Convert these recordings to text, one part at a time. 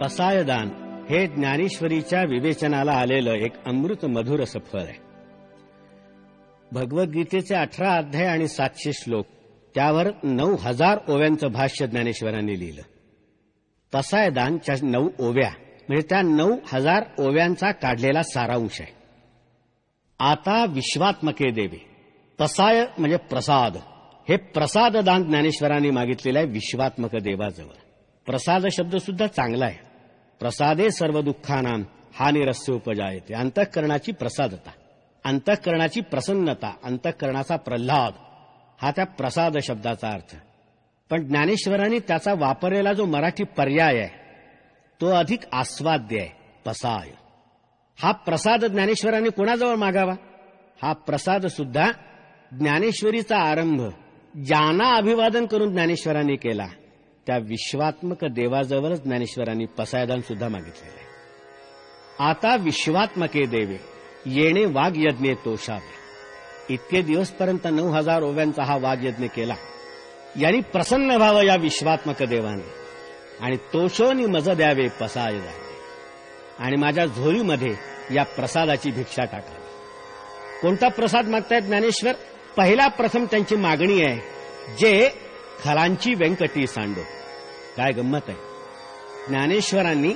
पसायदान हे ज्ञानेश्वरीच्या विवेचनाला आलेलं एक अमृत मधुर असं फळ आहे. भगवद्गीतेचे 18 अध्याय आणि 700 श्लोक, त्यावर 9000 ओव्यांचं भाष्य ज्ञानेश्वरांनी लिहिलं. पसायदानच्या 9 ओव्या म्हणजे त्या 9000 ओव्यांचा काढलेला सारांश आहे. आता विश्वात्मके देवे, पसाय म्हणजे प्रसाद, हे प्रसाददान ज्ञानेश्वरांनी मागितलेलं आहे विश्वात्मक देवाजवळ. प्रसाद शब्द सुद्धा चांगला आहे. प्रसादे सर्व दुःखानां हानिरस्य उपजायते. अंतःकरणाची प्रसादता, अंतःकरणाची प्रसन्नता, अंतःकरणाचा प्रल्हाद, हा त्या प्रसाद शब्दाचा अर्थ. पण ज्ञानेश्वरांनी त्याचा वापरलेला जो मराठी पर्याय आहे तो अधिक आस्वाद्य आहे, पसाय. हा प्रसाद ज्ञानेश्वरांनी कोणाजवळ मागावा? हा प्रसाद सुद्धा ज्ञानेश्वरीचा आरंभ ज्यांना अभिवादन करून ज्ञानेश्वरांनी केला त्या विश्वात्मक देवाजवळच ज्ञानेश्वरांनी पसायदान सुद्धा मागितलेलं आहे. आता विश्वात्मके देवे येणे वाग्यज्ञे तोषावे. इतके दिवसपर्यंत 9000 ओव्यांचा हा वाग्यज्ञ केला. यांनी प्रसन्न व्हावं या विश्वात्मक देवाने आणि तोषोनी मज द्यावे पसाय द्यावे आणि माझ्या झोळीमध्ये या प्रसादाची भिक्षा टाकावी. कोणता प्रसाद मागतायत ज्ञानेश्वर? पहिला प्रथम त्यांची मागणी आहे, जे खलांची व्यंकटी सांडो. काय गंमत आहे, ज्ञानेश्वरांनी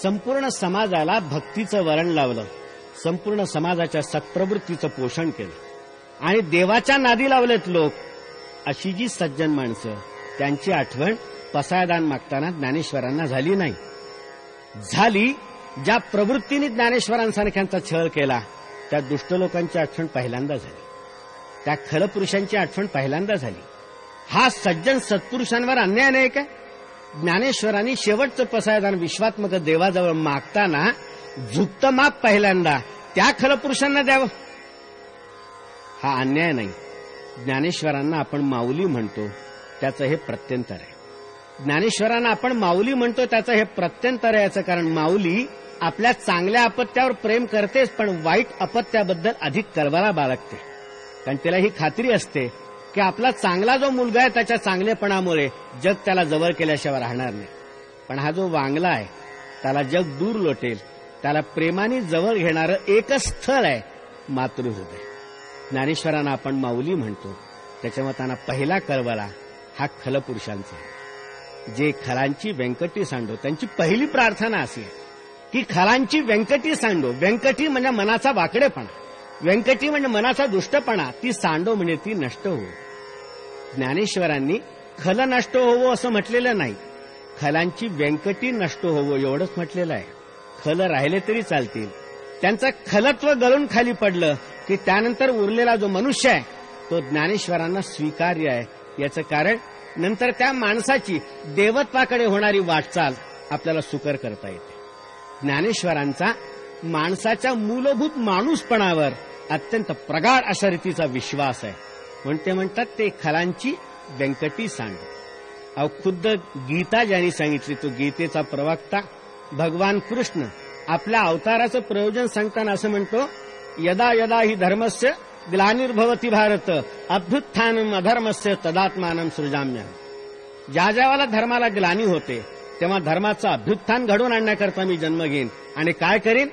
संपूर्ण समाजाला भक्तीचं वरण लावलं, संपूर्ण समाजाच्या सत्प्रवृत्तीचं पोषण केलं आणि देवाच्या नादी लावलेत लोक. अशी जी सज्जन माणसं, त्यांची आठवण पसायदान मागताना ज्ञानेश्वरांना झाली नाही. झाली ज्या प्रवृत्तीने ज्ञानेश्वरांसारख्यांचा छळ केला त्या दुष्ट लोकांची आठवण पहिल्यांदा झाली, त्या खलपुरुषांची आठवण पहिल्यांदा झाली. हा सज्जन सत्पुरुषांवर अन्याय नाही काय? ज्ञानेश्वरांनी शेवटचं पसायदान विश्वात्मक देवाजवळ मागताना झुकतं माप पहिल्यांदा त्या खलपुरुषांना द्यावं, हा अन्याय नाही. ज्ञानेश्वरांना आपण माऊली म्हणतो त्याचं हे प्रत्यंतर आहे. ज्ञानेश्वरांना आपण माऊली म्हणतो त्याचं हे प्रत्यंतर आहे. याचं कारण माऊली आपल्या चांगल्या अपत्यावर प्रेम करतेच, पण वाईट अपत्याबद्दल अधिक कळवळा बाळगते. कारण तिला ही खात्री असते की आपला चांगला जो मुलगा आहे त्याच्या चांगलेपणामुळे जग त्याला जवळ केल्याशिवाय राहणार नाही. पण हा जो वांगला आहे त्याला जग दूर लोटेल. त्याला प्रेमाने जवळ घेणारं एकच स्थळ आहे, मातृहृदय. ज्ञानेश्वरांना आपण माऊली म्हणतो त्याच्यामुळे त्यांना पहिला कळवळा हा खलपुरुषांचा आहे, जे खलांची व्यंकटी सांडो. त्यांची पहिली प्रार्थना अशी आहे की खलांची व्यंकटी सांडो. व्यंकटी म्हणजे मनाचा वाकडेपणा, व्यंकटी म्हणजे मनाचा दुष्टपणा, ती सांडो म्हणजे ती नष्ट हो. ज्ञानेश्वरांनी खल नष्ट होवो असं म्हटलेलं नाही, खलांची व्यंकटी नष्ट होवो एवढंच म्हटलेलं आहे. खल राहिले तरी चालतील. त्यांचं खलत्व गळून खाली पडलं की त्यानंतर उरलेला जो मनुष्य आहे तो ज्ञानेश्वरांना स्वीकार्य आहे. याचं कारण नंतर त्या माणसाची देवत्वाकडे होणारी वाटचाल आपल्याला सुकर करता येते. ज्ञानेश्वरांचा माणसाच्या मूलभूत माणूसपणावर अत्यंत प्रगाढ अशा रीतीचा विश्वास आहे. म्हणून ते म्हणतात ते खलांची व्यंकटी सांड. अहो खुद्द गीता ज्यांनी सांगितली तो गीतेचा प्रवक्ता भगवान कृष्ण आपल्या अवताराचं प्रयोजन सांगताना असं म्हणतो, यदा यदा ही धर्मस्य ग्लानिर्भवती भारत अभ्युत्थानम अधर्मस्य तदात्मानं सृजाम्यहम्. ज्या ज्यावेळेला धर्माला ग्लानी होते तेव्हा धर्माचं अभ्युत्थान घडवून आणण्याकरता मी जन्म घेईन आणि काय करीन?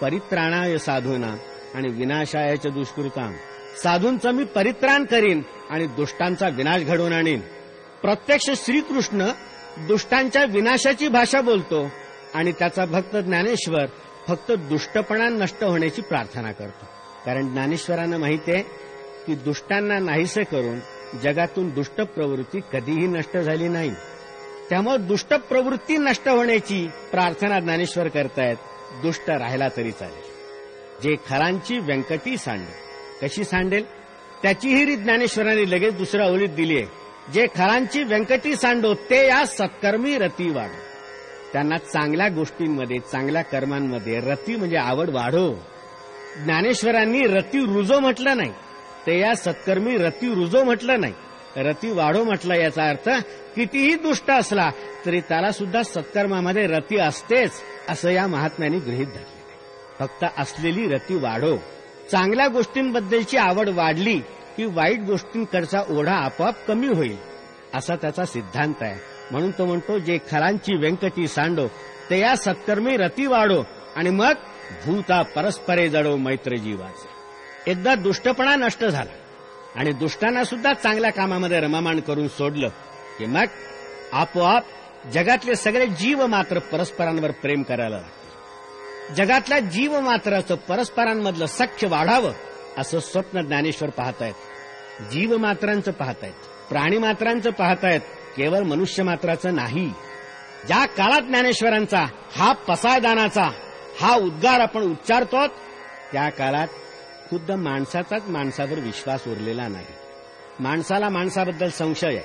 परित्राणाय साधूना आणि विनाशाय च दुष्कृताम. साधूंचं मी परित्राण करीन आणि दुष्टांचा विनाश घडवून आणीन. प्रत्यक्ष श्रीकृष्ण दुष्टांच्या विनाशाची भाषा बोलतो आणि त्याचा भक्त ज्ञानेश्वर फक्त दुष्टपणा नष्ट होण्याची प्रार्थना करतो. कारण ज्ञानेश्वरांना माहिती आहे की दुष्टांना नाहीसे करून जगातून दुष्ट प्रवृत्ती कधीही नष्ट झाली नाही. त्यामुळे दुष्ट प्रवृत्ती नष्ट होण्याची प्रार्थना ज्ञानेश्वर करतायत. दुष्ट राहिला तरी चालेल. जे खलांची व्यंकटी सांडेल, कशी सांडेल त्याचीही रीत ज्ञानेश्वरांनी लगेच दुसऱ्या ओळीत दिली आहे. जे खलांची व्यंकटी सांडो ते या सत्कर्मी रती वाढो. त्यांना चांगल्या गोष्टींमध्ये, चांगल्या कर्मांमध्ये रती म्हणजे आवड वाढो. ज्ञानेश्वरांनी रती रुजो म्हटलं नाही, ते या सत्कर्मी रती रुजो म्हटलं नाही, रती वाढो म्हटलं. याचा अर्थ कितीही दुष्ट असला तरी त्याला सुद्धा सत्कर्मामध्ये रती असतेच असं या महात्म्यांनी गृहीत धरले. फक्त असलेली रती वाढो. चांगल्या गोष्टींबद्दलची आवड वाढली की वाईट गोष्टींकडचा ओढा आपोआप कमी होईल असा त्याचा सिद्धांत आहे. म्हणून तो म्हणतो जे खलांची व्यंकटी सांडो ते या सत्कर्मी रती वाढो आणि मग भूता परस्परे जडो मैत्र जीवाचे. एकदा दुष्टपणा नष्ट झाला आणि दुष्टांना सुद्धा चांगल्या कामामध्ये रममाण करून सोडलं की मग आपोआप जगातले सगळे जीव मात्र परस्परांवर प्रेम करायला लागतील. जगातल्या जीव मात्राचं परस्परांमधलं सख्य वाढावं असं स्वप्न ज्ञानेश्वर पाहतायत. जीव मात्रांचं पाहतायत, प्राणी मात्रांचं पाहतायत, केवळ मनुष्य मात्राचं नाही. ज्या काळात ज्ञानेश्वरांचा हा पसायदानाचा हा उद्गार आपण उच्चारतो त्या काळात खुद्द माणसाचाच माणसावर विश्वास उरलेला नाही. माणसाला माणसाबद्दल संशय आहे,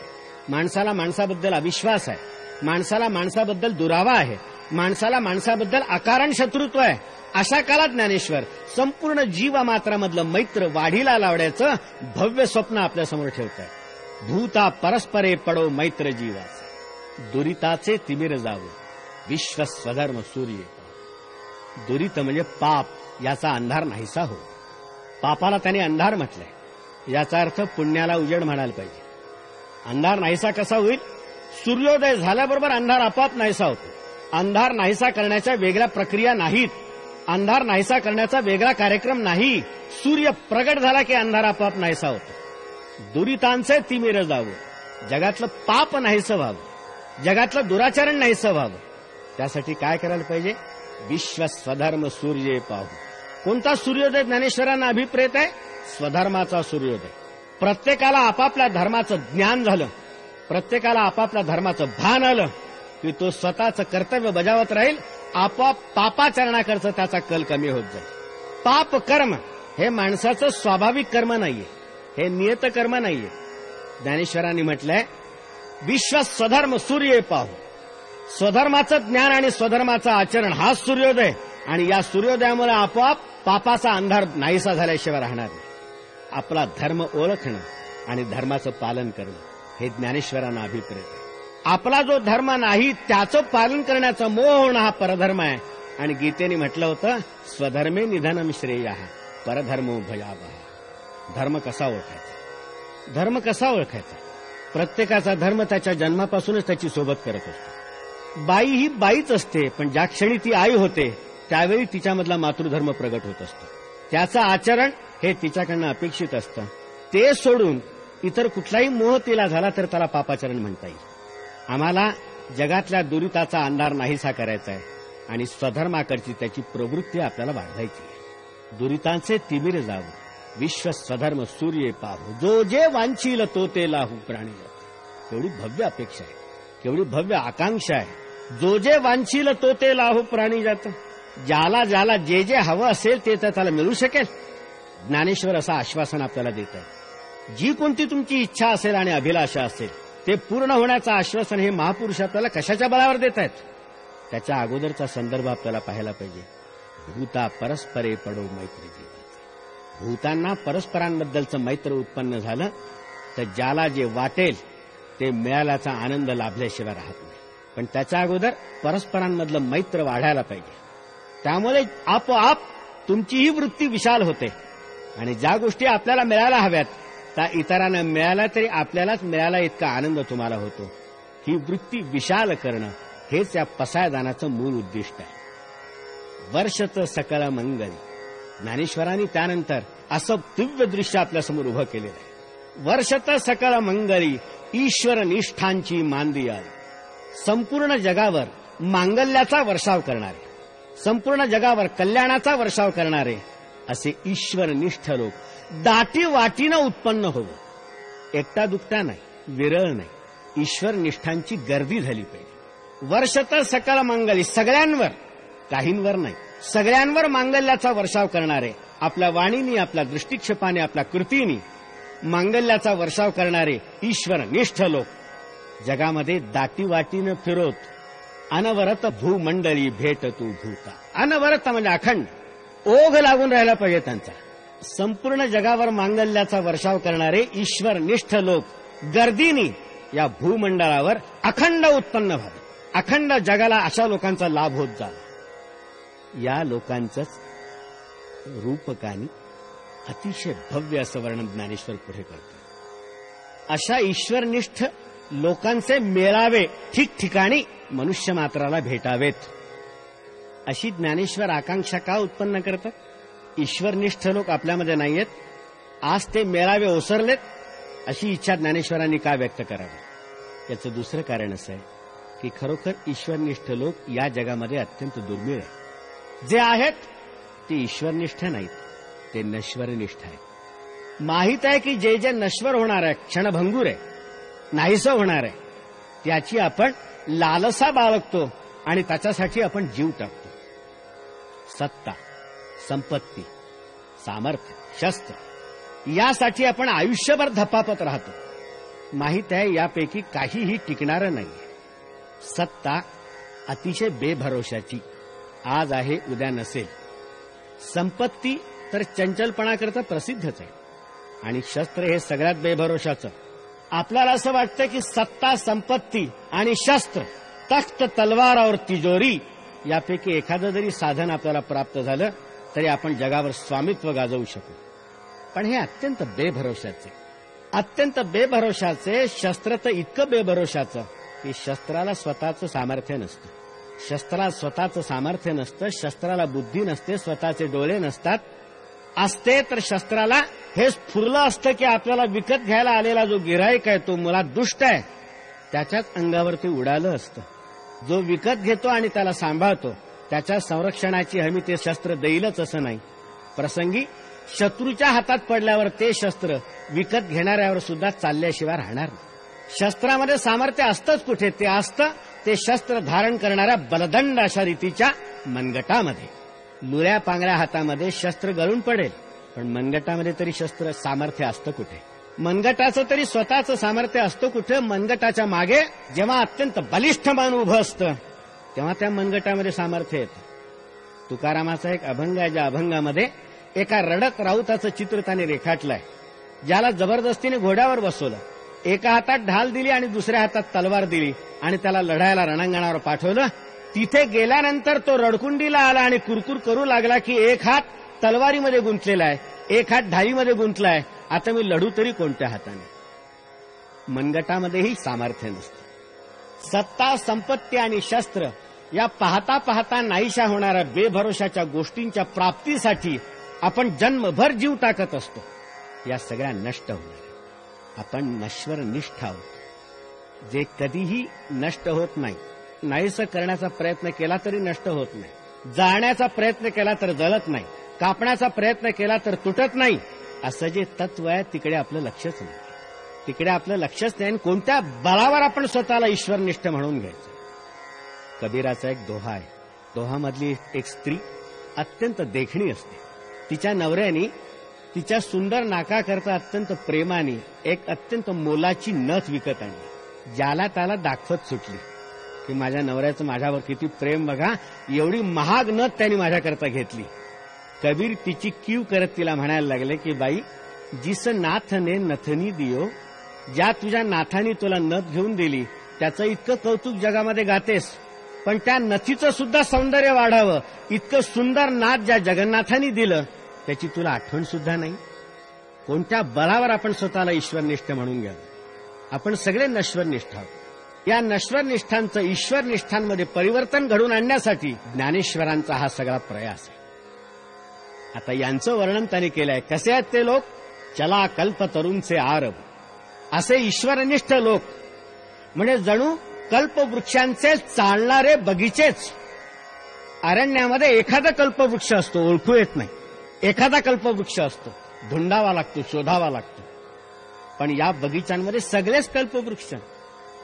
माणसाला माणसाबद्दल अविश्वास आहे, माणसाला माणसाबद्दल दुरावा आहे, माणसाला माणसाबद्दल अकारण शत्रुत्व आहे. अशा काळात ज्ञानेश्वर संपूर्ण जीवमात्रामधलं मैत्र वाढीला लावण्याचं भव्य स्वप्न आपल्यासमोर ठेवत आहे. भूता परस्परे पडो मैत्र जीवाचे, दुरिताचे तिमिर जावो विश्व स्वधर्म सूर्य. दुरित म्हणजे पाप, याचा अंधार नाहीसा हो. पापाला त्याने अंधार म्हटलंय, याचा अर्थ पुण्याला उजेड म्हणायला पाहिजे. अंधार नाहीसा कसा होईल? सूर्योदय झाल्याबरोबर अंधार आपोआप नाहीसा होतो. अंधार नाहीसा करण्याच्या वेगळ्या प्रक्रिया नाहीत, अंधार नाहीसा करण्याचा वेगळा कार्यक्रम नाही. सूर्य प्रगट झाला की अंधार आपोआप नाहीसा होतो. दुरितांचे तिमिर जावं, जगातलं पाप नाहीसं व्हावं, जगातलं दुराचरण नाहीसं व्हावं, त्यासाठी काय करायला पाहिजे? विश्व स्वधर्म सूर्य पाहू. कोणता सूर्योदय ज्ञानेश्वरांना अभिप्रेत आहे? स्वधर्माचा सूर्योदय. प्रत्येकाला आपापल्या धर्माचं ज्ञान झालं, प्रत्येकाला आपापल्या धर्माचं भान आलं की तो स्वतःचं कर्तव्य बजावत राहील. आपोआप पापाचरणाकडचं त्याचा कल कमी होत जाईल. पाप कर्म हे माणसाचं स्वाभाविक कर्म नाहीये, हे नियत कर्म नाहीये. ज्ञानेश्वरांनी म्हटलंय विश्व स्वधर्म सूर्य पाहू. स्वधर्माचं ज्ञान आणि स्वधर्माचं आचरण हा सूर्योदय, आणि या सूर्योदयामुळे आपोआप पापाचा अंधार नाहीसा झाल्याशिवाय राहणार नाही. आपला धर्म ओळखणं आणि धर्माचं पालन करणं हे ज्ञानेश्वरांना अभिप्रेत आहे. आपला जो धर्म नाही त्याचं पालन करण्याचा मोह होणं हा परधर्म आहे. आणि गीतेने म्हटलं होतं स्वधर्मे निधनम श्रेयः परधर्मो भयावह. धर्म कसा ओळखायचा? धर्म कसा ओळखायचा? प्रत्येकाचा धर्म त्याच्या जन्मापासूनच त्याची सोबत करत असतो. बाई ही बाईच असते, पण ज्या क्षणी ती आई होते त्यावेळी तिच्यामधला मातृधर्म प्रगट होत असतो. त्याचं आचरण हे तिच्याकडनं अपेक्षित असतं. ते सोडून इतर कुठलाही मोह तिला झाला तर त्याला पापाचरण म्हणता येईल. आम्हाला जगातल्या दुरिताचा अंधार नाहीसा करायचा आहे आणि स्वधर्माकडची त्याची प्रवृत्ती आपल्याला वाढवायची आहे. दुरितांचे तिमिर जावं विश्व स्वधर्म सूर्य पाहू, जो जे वांछील तो ते लाहू प्राणी. केवढी भव्य अपेक्षा आहे, केवढी भव्य आकांक्षा आहे. जो जे वांछील तो ते लाहू प्राणी जात. ज्याला ज्याला जे जे हवं असेल ते त्याला मिळू शकेल. ज्ञानेश्वर असं आश्वासन आपल्याला देत आहे. जी कोणती तुमची इच्छा असेल आणि अभिलाषा असेल ते पूर्ण होण्याचं आश्वासन हे महापुरुष आपल्याला कशाच्या बळावर देत आहेत? त्याच्या अगोदरचा संदर्भ आपल्याला पाहायला पाहिजे. भूता परस्परे पडो मैत्री जीवाचे. भूतांना परस्परांबद्दलचं मैत्र उत्पन्न झालं तर ज्याला जे वाटेल ते मिळाल्याचा आनंद लाभल्याशिवाय राहत नाही. पण त्याच्या अगोदर परस्परांमधलं मैत्र वाढायला पाहिजे. त्यामुळे आपोआप तुमचीही वृत्ती विशाल होते आणि ज्या गोष्टी आपल्याला मिळायला हव्यात त्या इतरांना मिळाल्या तरी आपल्यालाच मिळाला इतका आनंद तुम्हाला होतो. ही वृत्ती विशाल करणं हेच या पसायदानाचं मूळ उद्दिष्ट आहे. वर्षच सकळ मंगल. ज्ञानेश्वरांनी त्यानंतर असं दिव्य दृश्य आपल्यासमोर उभं केलेलं आहे. वर्षत सकळ मंगली ईश्वर निष्ठांची मांदी आली. संपूर्ण जगावर मांगल्याचा वर्षाव करणारे, संपूर्ण जगावर कल्याणाचा वर्षाव करणारे असे ईश्वरनिष्ठ लोक दाटी वाटीनं उत्पन्न होवं. एकटा दुकटा नाही, विरळ नाही, ईश्वरनिष्ठांची गर्दी झाली पाहिजे. वर्षत सकळ मंगली, सगळ्यांवर, काहींवर नाही, सगळ्यांवर मांगल्याचा वर्षाव करणारे, आपल्या वाणीनी, आपल्या दृष्टिक्षेपाने, आपल्या कृतीनी मांगल्याचा वर्षाव करणारे ईश्वरनिष्ठ लोक जगामध्ये दाटी वाटीनं फिरोत. अनवरत भूमंडळी भेट तू भूता. अनवरत म्हणजे अखंड, ओघ लागून राहिला पाहिजे त्यांचा. संपूर्ण जगावर मांगल्याचा वर्षाव करणारे ईश्वरनिष्ठ लोक गर्दीनी या भूमंडळावर अखंड उत्पन्न व्हावे. अखंड जगाला अशा लोकांचा लाभ होत जावा. या लोकांचंच रूपकानी अतिशय भव्य असं वर्णन ज्ञानेश्वर पुढे करतो. अशा ईश्वरनिष्ठ लोकांचे मेळावे ठिकठिकाणी मनुष्य मात्राला भेटावेत. अशी ज्ञानेश्वर आकांक्षा का उत्पन्न करतात? ईश्वरनिष्ठ लोक आपल्यामध्ये नाहीयेत, आज ते मेळावे ओसरलेत, अशी इच्छा ज्ञानेश्वरांनी का व्यक्त करावी? याचं दुसरं कारण असं आहे की खरोखर ईश्वरनिष्ठ लोक या जगामध्ये अत्यंत दुर्मिळ आहेत. जे आहेत ते ईश्वरनिष्ठ नाहीत, ते नश्वरनिष्ठ आहेत. माहीत आहे की जे जे नश्वर होणार आहे, क्षणभंगूर आहे, नाहीसं होणार आहे, त्याची आपण लालसा बाळगतो आणि त्याच्यासाठी आपण जीव टाकतो. सत्ता, संपत्ती, सामर्थ्य, शस्त्र यासाठी आपण आयुष्यभर धपापत राहतो. माहीत आहे यापैकी काहीही टिकणारं नाहीये. सत्ता अतिशय बेभरोशाची, आज आहे उद्या नसेल. संपत्ती तर चंचलपणाकरता प्रसिद्धच आहे, आणि शस्त्र हे सगळ्यात बेभरोशाचं. आपल्याला असं वाटतं की सत्ता, संपत्ती आणि शस्त्र, तख्त, तलवार और तिजोरी यापैकी एखादं जरी साधन आपल्याला प्राप्त झालं तरी आपण जगावर स्वामित्व गाजवू शकू. पण हे अत्यंत बेभरोशाचे, अत्यंत बेभरोशाचे. शस्त्र तर इतकं बेभरोशाचं की शस्त्राला स्वतःचं सामर्थ्य नसतं. शस्त्राला स्वतःचं सामर्थ्य नसतं, शस्त्राला बुद्धी नसते, स्वतःचे डोळे नसतात. असते तर शस्त्राला हे स्फुरलं असतं की आपल्याला विकत घ्यायला आलेला जो गिऱ्हाईक आहे तो मुळात दुष्ट आहे, त्याच्याच अंगावर ते उडालं असतं. जो विकत घेतो आणि त्याला सांभाळतो त्याच्या संरक्षणाची हमी ते शस्त्र देईलच असं नाही. प्रसंगी शत्रूच्या हातात पडल्यावर ते शस्त्र विकत घेणाऱ्यावर सुद्धा चालल्याशिवाय राहणार नाही. शस्त्रामध्ये सामर्थ्य असतंच कुठे? ते असतं ते शस्त्र धारण करणाऱ्या बलदंड अशा रीतीच्या मनगटामध्ये. लुऱ्या पांगऱ्या हातामध्ये शस्त्र गळून पडेल, पण मनगटामध्ये तरी शस्त्र सामर्थ्य असतं कुठे? मनगटाचं तरी स्वतःचं सामर्थ्य असतं कुठे? मनगटाच्या मागे जेव्हा अत्यंत बलिष्ठ मन उभं असतं तेव्हा त्या मनगटामध्ये सामर्थ्य येतं. तुकारामाचा एक अभंग आहे, ज्या अभंगामध्ये एका रडत राऊताचं चित्र त्याने रेखाटलंय, ज्याला जबरदस्तीने घोड्यावर बसवलं, एका हातात ढाल दिली आणि दुसऱ्या हातात तलवार दिली आणि त्याला लढायला रणांगणावर पाठवलं. तिथे गेल्यानंतर तो रडकुंडीला आला आणि कुरकुर करू लागला की एक हात तलवारीमध्ये गुंतलेला आहे, एक हात ढालीमध्ये गुंतलाय, आता मी लढू तरी कोणत्या हाताने? मनगटामध्येही सामर्थ्य नसतं. सत्ता, संपत्ती आणि शस्त्र या पाहता पाहता नाहीशा होणाऱ्या बेभरोशाच्या गोष्टींच्या प्राप्तीसाठी आपण जन्मभर जीव टाकत असतो. या सगळ्या नष्ट होणार. आपण नश्वरनिष्ठ आहोत, जे कधीही नष्ट होत नाही. नाहीसं करण्याचा प्रयत्न केला तरी नष्ट होत नाही, जाळण्याचा प्रयत्न केला तर जळत नाही, कापण्याचा प्रयत्न केला तर तुटत नाही. असं जे तत्व आहे तिकडे आपलं लक्षच नाही, तिकडे आपलं लक्षच नाही. आणि कोणत्या बळावर आपण स्वतःला ईश्वरनिष्ठ म्हणून घ्यायचं? कबीराचा एक दोहा आहे. दोहामधली एक स्त्री अत्यंत देखणी असते. तिच्या नवऱ्याने तिच्या सुंदर नाकाकरता अत्यंत प्रेमाने एक अत्यंत मोलाची नथ विकत आणली. ज्याला त्याला दाखवत सुटली की माझ्या नवऱ्याचं माझ्यावर किती प्रेम बघा, एवढी महाग नथ त्यांनी माझ्याकरता घेतली. कबीर तिची कीव करत तिला म्हणायला लागले की बाई, जिस नाथने नथनी दियो, ज्या तुझ्या नाथाने तुला नथ घेऊन दिली त्याचं इतकं कौतुक जगामध्ये गातेस, पण त्या नथीचं सुद्धा सौंदर्य वाढावं इतकं सुंदर नाथ ज्या जगन्नाथांनी दिलं त्याची तुला आठवण सुद्धा नाही. कोणत्या बळावर आपण स्वतःला ईश्वरनिष्ठ म्हणून घ्यावं? आपण सगळे नश्वरनिष्ठ आहोत. या नश्वरनिष्ठांचं ईश्वरनिष्ठांमध्ये परिवर्तन घडवून आणण्यासाठी ज्ञानेश्वरांचा हा सगळा प्रयास आहे. आता यांचं वर्णन त्यांनी केलंय. कसे आहेत ते लोक? चला कल्पतरूंचे आरब. असे ईश्वरनिष्ठ लोक म्हणजे जणू कल्पवृक्षांचे चालणारे बगीचेच. अरण्यामध्ये एखादा कल्पवृक्ष असतो, ओळखू येत नाही. एखादा कल्पवृक्ष असतो, धुंडावा लागतो, शोधावा लागतो. पण या बगीचांमध्ये सगळेच कल्पवृक्ष,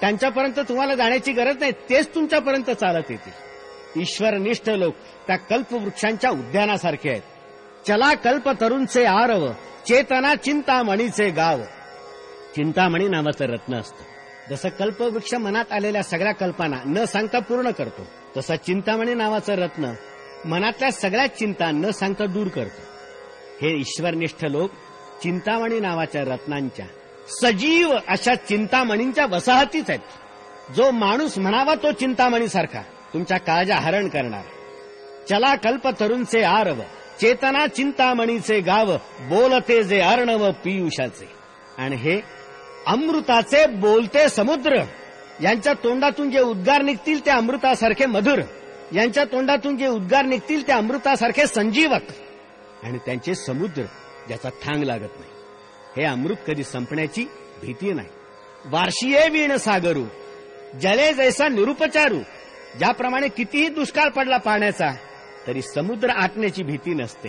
त्यांच्यापर्यंत तुम्हाला जाण्याची गरज नाही, तेच तुमच्यापर्यंत चालत येतील. ईश्वरनिष्ठ लोक त्या कल्पवृक्षांच्या उद्यानासारखे आहेत. चला कल्पतरूंचे आरव, चेतना चिंतामणीचे गाव. चिंतामणी नावाचं रत्न असतं. जसं कल्पवृक्ष मनात आलेल्या सगळ्या कल्पना न सांगता पूर्ण करतो, तसं चिंतामणी नावाचं रत्न मनातल्या सगळ्या चिंता न सांगता दूर करतो. हे ईश्वरनिष्ठ लोक चिंतामणी नावाच्या रत्नांच्या, सजीव अशा चिंतामणींच्या वसाहतीच आहेत. जो माणूस म्हणावा तो चिंतामणीसारखा तुमच्या काळजा हरण करणार. चला कल्पतरूंचे आरव, चेतना चिंतामणीचे गाव, बोलते जे अर्णव पियुषाचे. आणि हे अमृताचे बोलते समुद्र, यांच्या तोंडातून जे उद्गार निघतील ते अमृतासारखे मधुर. यांच्या तोंडातून जे उद्गार निघतील ते अमृतासारखे संजीवक, आणि त्यांचे समुद्र ज्याचा थांग लागत नाही. हे अमृत कधी संपण्याची भीती नाही. वार्षिये वीण सागरू जले जैसा निरुपचारू. ज्याप्रमाणे कितीही दुष्काळ पडला पाण्याचा तरी समुद्र आटण्याची भीती नसते.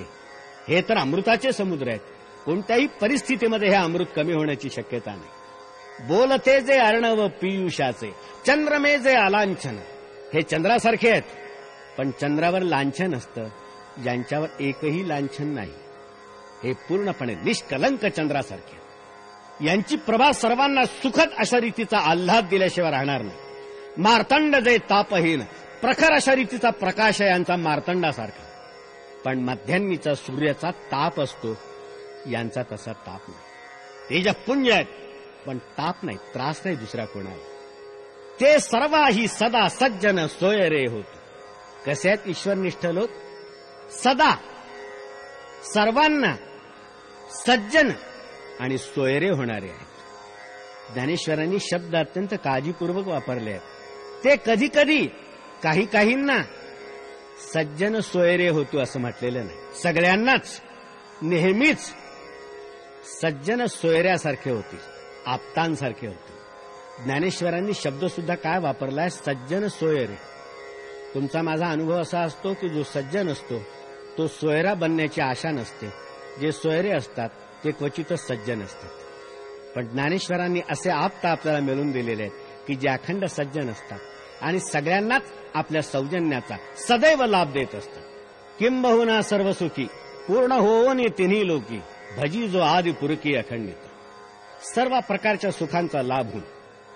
हे तर अमृताचे समुद्र आहेत. कोणत्याही परिस्थितीमध्ये हे अमृत कमी होण्याची शक्यता नाही. बोलते जे अर्णव पियुषाचे चंद्रमे जे अलांछन. हे चंद्रासारखे आहेत, पण चंद्रावर लांछन असतं, ज्यांच्यावर एकही लांछन नाही. हे पूर्णपणे निष्कलंक चंद्रासारखे. यांची प्रभा सर्वांना सुखद अशा रीतीचा आल्हाद दिल्याशिवाय राहणार नाही. मार्तंड जे तापहीन प्रखर अशा रीतीचा प्रकाश आहे यांचा मार्तंडासारखा. पण मध्यान्नीचा सूर्याचा ताप असतो, यांचा तसा ताप नाही. तेजपुंज आहेत, पण ताप नाही, त्रास नाही दुसरा कोणाला. ते सर्वाही सदा सज्जन सोयरे होत. कसे आहेत ईश्वरनिष्ठ लोक? सदा सर्वांना सज्जन आणि सोयरे होणारे आहेत. ज्ञानेश्वरांनी शब्द अत्यंत काळजीपूर्वक वापरले आहेत. ते कधी कधी काही काहींना सज्जन सोयरे होतो असं म्हटलेलं नाही. सगळ्यांनाच नेहमीच सज्जन सोयऱ्यासारखे होतील, आप्तांसारखे होतील. ज्ञानेश्वरांनी शब्द सुद्धा काय वापरलाय? सज्जन सोयरे. तुमचा माझा अनुभव असा असतो की जो सज्जन असतो तो सोयरा बनण्याची आशा नसते. जे सोयरे असतात ते क्वचितच सज्जन असतात. पण ज्ञानेश्वरांनी असे आप्त आपल्याला मिळवून दिलेले आहेत की जे अखंड सज्जन असतात आणि सगळ्यांनाच आपल्या सौजन्याचा सदैव लाभ देत असतात. किंबहुना सर्वसुखी पूर्ण होऊन तिन्ही लोकी भजी जो आदि पुरकी अखंडित. सर्व प्रकारच्या सुखांचा लाभ होऊन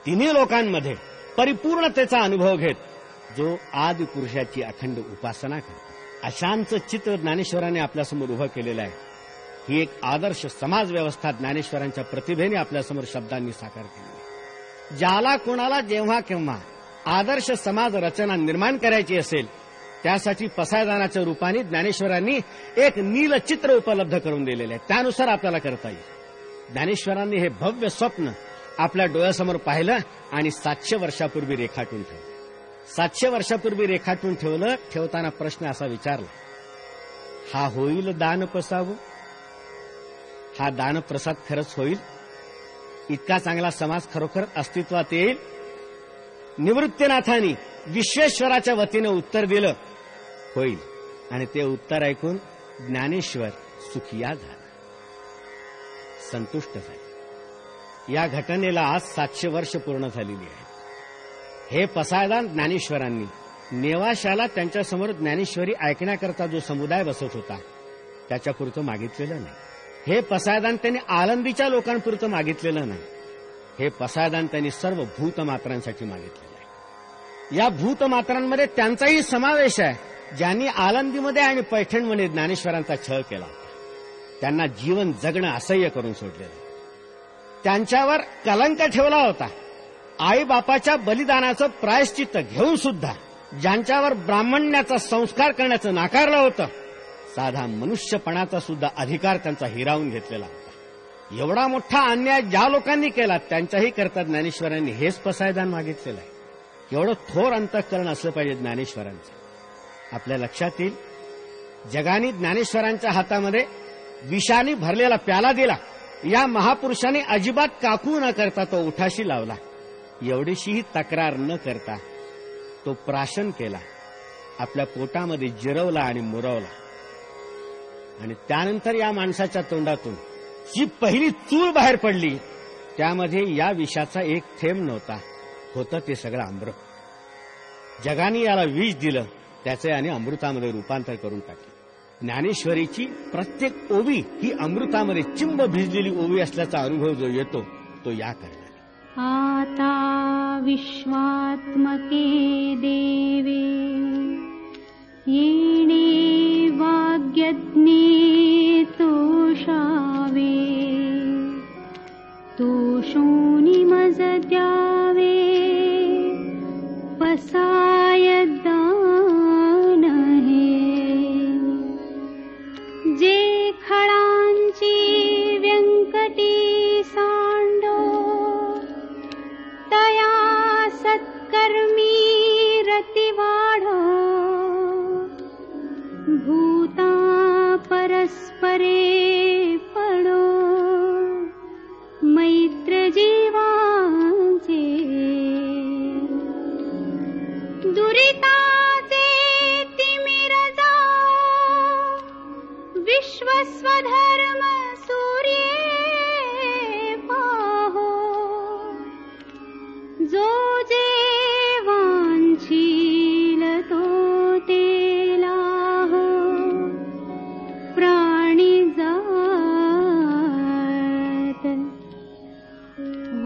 तिन्ही लोकांमध्ये परिपूर्णतेचा अनुभव घेत जो आदि पुरुषाची अखंड उपासना करतो. अशांचं चित्र ज्ञानेश्वरांनी आपल्यासमोर उभं केलेलं आहे. ही एक आदर्श समाज व्यवस्था ज्ञानेश्वरांच्या प्रतिभेने आपल्यासमोर शब्दांनी साकार केली. ज्याला कोणाला जेव्हा केव्हा आदर्श समाज रचना निर्माण करायची असेल त्यासाठी पसायदानाच्या रूपाने ज्ञानेश्वरांनी एक नीलचित्र उपलब्ध करून दिलेले आहे. त्यानुसार आपल्याला करता येईल. ज्ञानेश्वरांनी हे भव्य स्वप्न आपल्या डोळ्यासमोर पाहिलं आणि 700 वर्षापूर्वी रेखाटून ठेवलं. 700 वर्षापूर्वी रेखाटून ठेवलं. ठेवताना प्रश्न असा विचारला, हा होईल दान पसावं? हा दानप्रसाद खरंच होईल? इतका चांगला समाज खरोखर अस्तित्वात येईल? निवृत्तीनाथांनी विश्वेश्वराच्या वतीनं उत्तर दिलं, होईल. आणि ते उत्तर ऐकून ज्ञानेश्वर सुखिया झाला, संतुष्ट झाले. या घटनेला आज 700 वर्ष पूर्ण झालेली आहेत. हे पसायदान ज्ञानेश्वरांनी नेवाशाला त्यांच्यासमोर ज्ञानेश्वरी ऐकण्याकरता जो समुदाय बसत होता त्याच्यापुरतं मागितलेलं नाही. हे पसायदान त्यांनी आळंदीच्या लोकांपुरतं मागितलेलं नाही. हे पसायदान त्यांनी सर्व भूतमात्रांसाठी मागितलेलं आहे. या भूतमात्रांमध्ये त्यांचाही समावेश आहे, ज्यांनी आळंदीमध्ये आणि पैठणमध्ये ज्ञानेश्वरांचा छळ केला होता. त्यांना जीवन जगणं असह्य करून सोडलेलं. त्यांच्यावर कलंक ठेवला होता. आईबापाच्या बलिदानाचं प्रायश्चित्त घेऊन सुद्धा ज्यांच्यावर ब्राह्मण्याचा संस्कार करण्याचं नाकारलं होतं, साधा मनुष्यपणाचा सुद्धा अधिकार त्यांचा हिरावून घेतलेला होता. एवढा मोठा अन्याय ज्या लोकांनी केला त्यांच्याही करता ज्ञानेश्वरांनी हेच पसायदान मागितलेलं आहे. एवढं थोर अंतःकरण असलं पाहिजे ज्ञानेश्वरांचं. आपल्या लक्षात येईल, जगाने ज्ञानेश्वरांच्या हातामध्ये विषाने भरलेला प्याला दिला. या महापुरुषांनी अजिबात काकू न करता तो उठाशी लावला. एवढीशीही तक्रार न करता तो प्राशन केला, आपल्या पोटामध्ये जिरवला आणि मुरवला. आणि त्यानंतर या माणसाच्या तोंडातून जी पहिली चूळ बाहेर पडली त्यामध्ये या विषाचा एक थेंब नव्हता. होतं ते सगळं अमृत. जगाने याला विष दिलं, त्याचे आणि अमृतामध्ये रूपांतर करून टाकले. ज्ञानेश्वरीची प्रत्येक ओवी ही अमृतामध्ये चिंब भिजलेली ओवी असल्याचा अनुभव जो येतो तो या करण्याने. आता विश्वात्मके देवे येणे वाग्यज्ञे तोषावे तोषोनी मज द्यावे पसाय दान हे जे खळांची व्यंकटी सांडो तया सत्कर्मी रती वाढो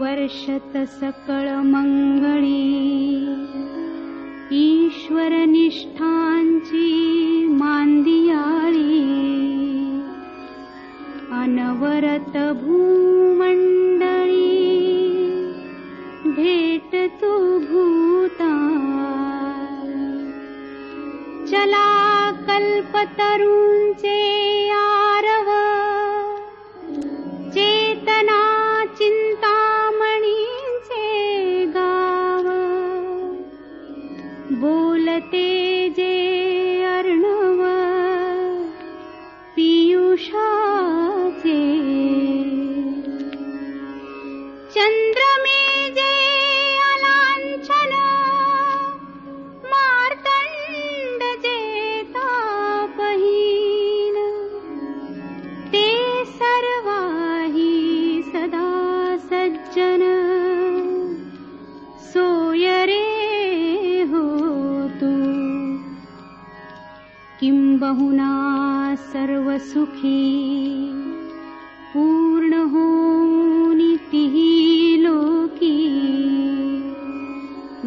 वर्षत सकळ मंगळी ईश्वर निष्ठांची मांदियाळी अनवरत भूमंडळी भेट तू भूता चला कल्पतरूंचे आरव चेतना चिंतामणींचे गाव बोलते जे अर्णव पियुषाचे चंद्रमे जे अलांछन मार्तंड जे तापहीन ते सर्वाही सदा सज्जन सोय रे हो तू किंबहुना सर्व सुखी पूर्ण होनी तिही लोकी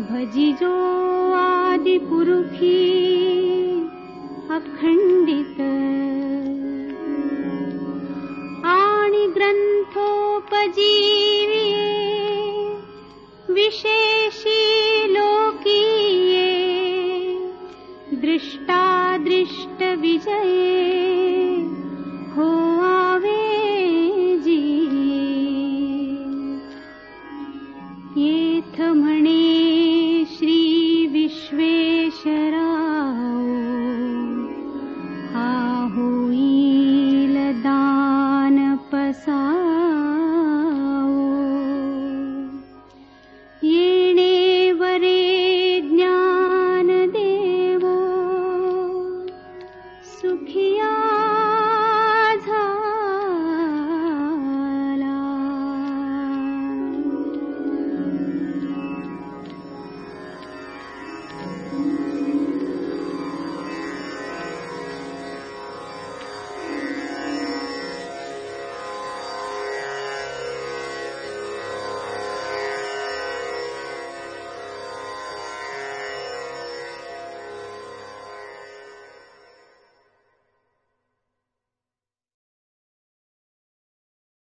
भजिजो आदि पुरुखी अखंडित आणि ग्रंथोपजीवी विशेषी लोकीये दृष्टादृष्ट विजये हो आवे जी येथ म्हणे